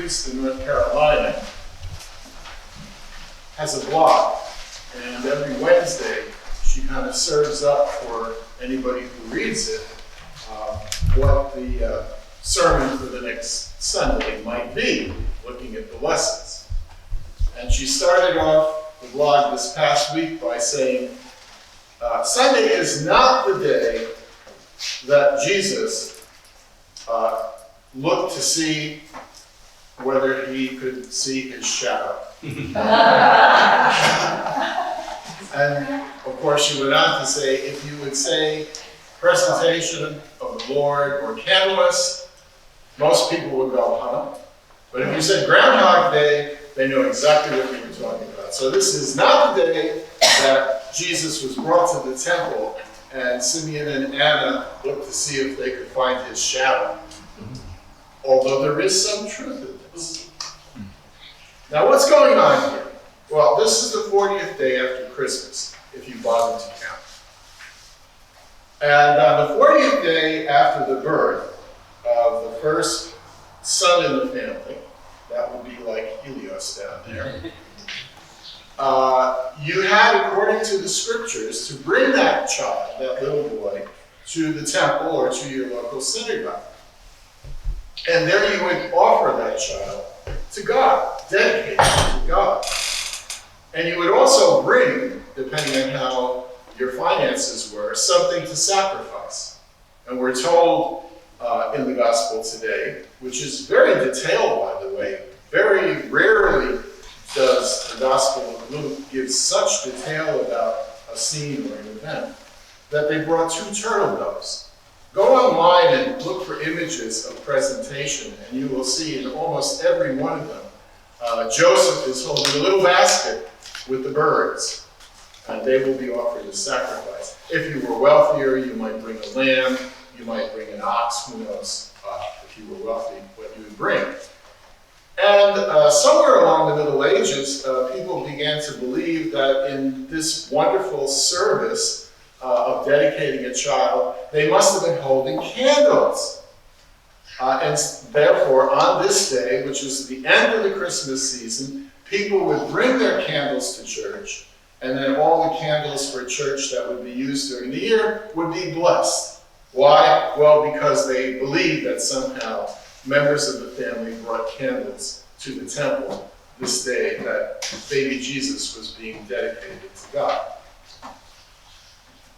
priest in North Carolina, has a blog, and every Wednesday she kind of serves up for anybody who reads it what the sermon for the next Sunday might be, looking at the lessons. And she started off the blog this past week by saying, Sunday is not the day that Jesus looked to see whether he could see his shadow. And of course she went on to say, if you would say presentation of the Lord or Candlemas, most people would go, huh? But if you said Groundhog Day, they know exactly what you were talking about. So this is not the day that Jesus was brought to the temple and Simeon and Anna looked to see if they could find his shadow. Although there is some truth in this. Now what's going on here? Well, this is the 40th day after Christmas, if you bother to count. And on the 40th day after the birth of the first son in the family, that would be like Helios down there, you had, according to the scriptures, to bring that child, that little boy, to the temple or to your local synagogue. And there you would offer that child to God, dedicate it to God. And you would also bring, depending on how your finances were, something to sacrifice. And we're told in the gospel today, which is very detailed, by the way, very rarely does the Gospel of Luke give such detail about a scene or an event, that they brought 2 turtle doves. Go online and look for images of presentation, and you will see in almost every one of them, Joseph is holding a little basket with the birds, and they will be offered as sacrifice. If you were wealthier, you might bring a lamb, you might bring an ox, who knows, if you were wealthy, what you would bring. And somewhere along the Middle Ages, people began to believe that in this wonderful service of dedicating a child, they must have been holding candles. And therefore, on this day, which is the end of the Christmas season, people would bring their candles to church, and then all the candles for church that would be used during the year would be blessed. Why? Well, because they believed that somehow members of the family brought candles to the temple this day that baby Jesus was being dedicated to God.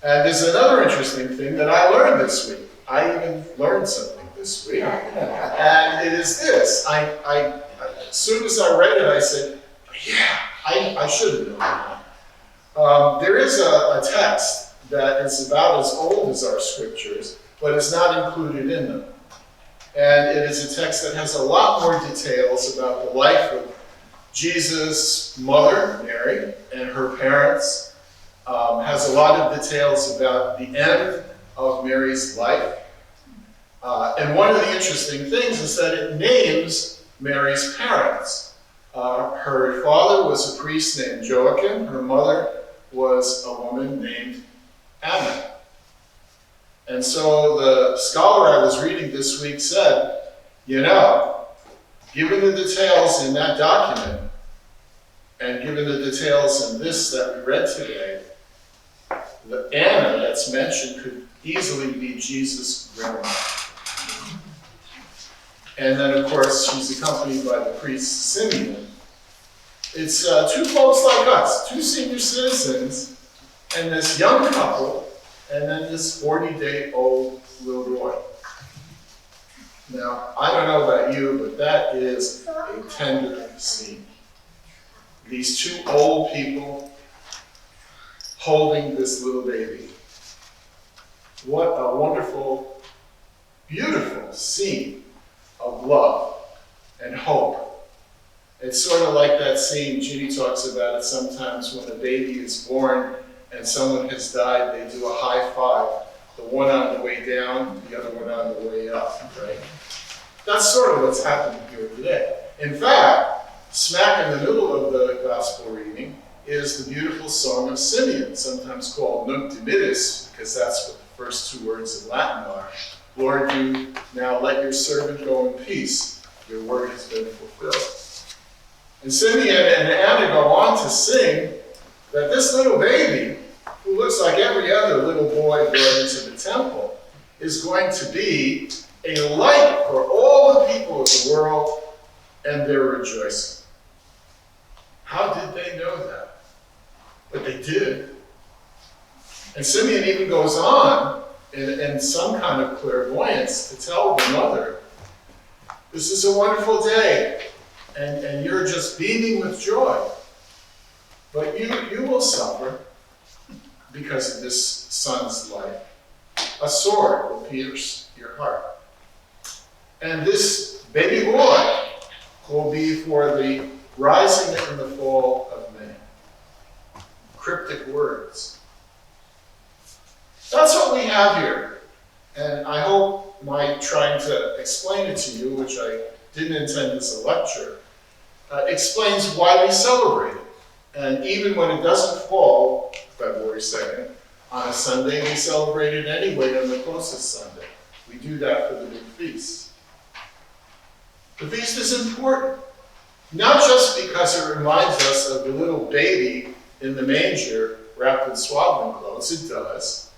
And there's another interesting thing that I learned this week. I even learned something this week. And it is this. As soon as I read it, I said, yeah, I should have known that. There is a text that is about as old as our scriptures, but is not included in them. And it is a text that has a lot more details about the life of Jesus' mother, Mary, and her parents. Has a lot of details about the end of Mary's life. And one of the interesting things is that it names Mary's parents. Her father was a priest named Joachim. Her mother was a woman named Anna. And so the scholar I was reading this week said, you know, given the details in that document, and given the details in this that we read today, the Anna that's mentioned could easily be Jesus' grandma. And then, of course, she's accompanied by the priest Simeon. It's 2 folks like us, 2 senior citizens, and this young couple, and then this 40-day-old little boy. Now, I don't know about you, but that is a tender scene. These 2 old people holding this little baby. What a wonderful, beautiful scene of love and hope. It's sort of like that scene, Ginny talks about it sometimes, when a baby is born and someone has died, they do a high five. The one on the way down, the other one on the way up, right? That's sort of what's happening here today. In fact, smack in the middle of the gospel reading is the beautiful Song of Simeon, sometimes called Nunc Dimittis, because that's what the first 2 words in Latin are. Lord, you now let your servant go in peace, Your word has been fulfilled. And Simeon and Anna go on to sing that this little baby, who looks like every other little boy brought into the temple, is going to be a light for all the people of the world, and they're rejoicing. How did they know that? But they did. And Simeon even goes on in some kind of clairvoyance to tell the mother, this is a wonderful day, and you're just beaming with joy. But you will suffer because of this son's life. A sword will pierce your heart. And this baby boy will be for the rising and the fall of many. Cryptic words. That's what we have here. And I hope my trying to explain it to you, which I didn't intend as a lecture, explains why we celebrate it. And even when it doesn't fall, February 2nd, on a Sunday, we celebrate it anyway on the closest Sunday. We do that for the big feast. The feast is important, not just because it reminds us of the little baby in the manger wrapped in swaddling clothes. It does.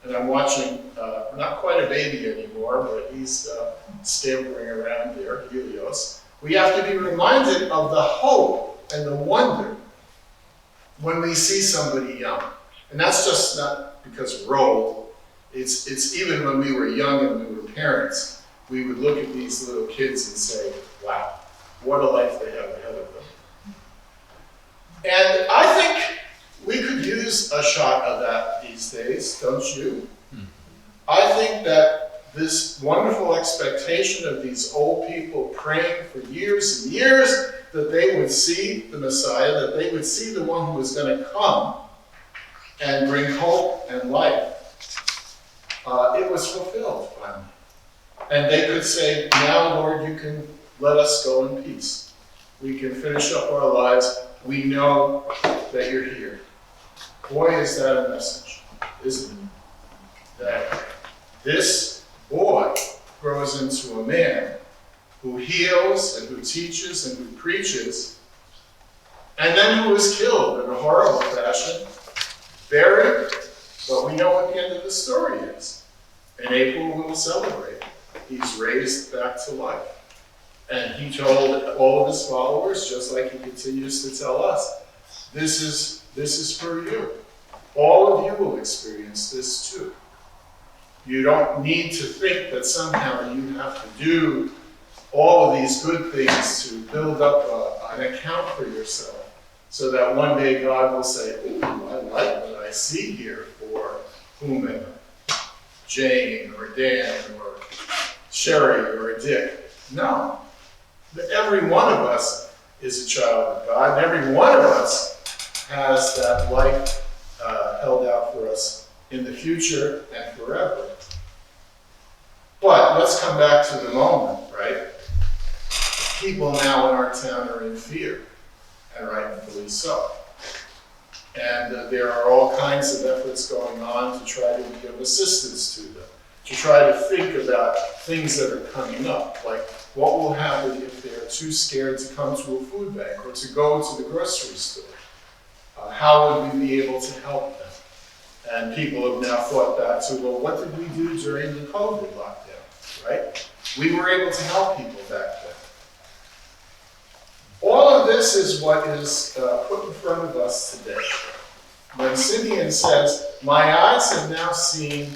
And I'm watching, not quite a baby anymore, but he's stampering around there, Helios. We have to be reminded of the hope and the wonder when we see somebody young. And that's just not because we're old. It's even when we were young and we were parents, we would look at these little kids and say, wow, what a life they have ahead of them. And I think we could use a shot of that these days, don't you? I think that this wonderful expectation of these old people praying for years and years that they would see the Messiah, that they would see the one who was going to come and bring hope and life, it was fulfilled finally. And they could say, now, Lord, you can let us go in peace. We can finish up our lives. We know that you're here. Boy, is that a message, isn't it? That this boy grows into a man who heals and who teaches and who preaches, and then who is killed in a horrible fashion, buried, but we know what the end of the story is. In April, we'll celebrate. He's raised back to life. And he told all of his followers, just like he continues to tell us, this is for you. All of you will experience this too. You don't need to think that somehow you have to do all of these good things to build up an account for yourself, so that one day God will say, ooh, I like what I see here for whomever, Jane or Dan or Sherry or Dick. No. Every one of us is a child of God, and every one of us has that life held out for us in the future and forever. But let's come back to the moment, right? People now in our town are in fear, and rightfully so. And there are all kinds of efforts going on to try to be of assistance to them, to try to think about things that are coming up, like what will happen if they're too scared to come to a food bank or to go to the grocery store? How would we be able to help them? And people have now thought back to, well, what did we do during the COVID lockdown, right? We were able to help people back then. All of this is what is put in front of us today. When Simeon says, my eyes have now seen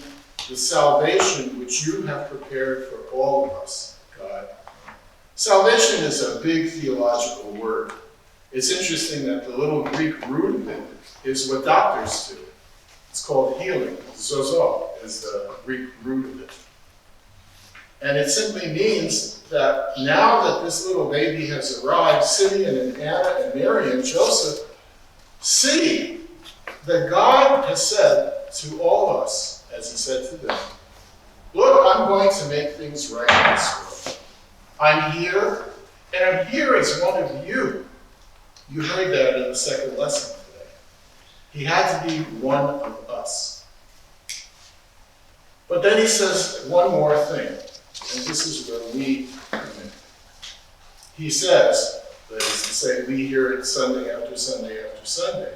the salvation which you have prepared for all of us, God. Salvation is a big theological word. It's interesting that the little Greek root of it is what doctors do. It's called healing. Zozo is the Greek root of it. And it simply means that now that this little baby has arrived, Simeon and Anna and Mary and Joseph see that God has said to all of us, as he said to them, look, I'm going to make things right in this world. I'm here, and I'm here as one of you. You heard that in the second lesson today. He had to be one of us. But then he says one more thing, and this is where we come in. he says, that is to say, we hear it Sunday after Sunday after Sunday,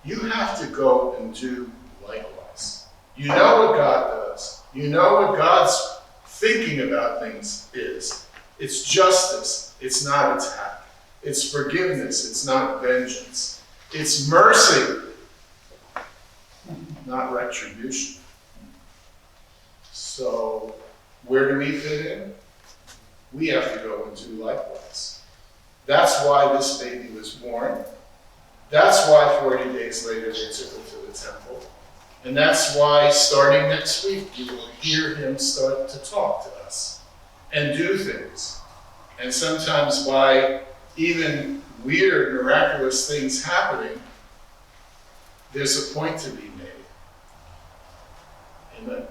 you have to go and do likewise. You know what God does. You know what God's thinking about things is. It's justice. It's not attack. It's forgiveness. It's not vengeance. It's mercy, not retribution. So, where do we fit in? We have to go and do likewise. That's why this baby was born. That's why 40 days later they took him to the temple. And that's why starting next week you will hear him start to talk to us and do things. And sometimes by even weird, miraculous things happening, there's a point to be made. Amen.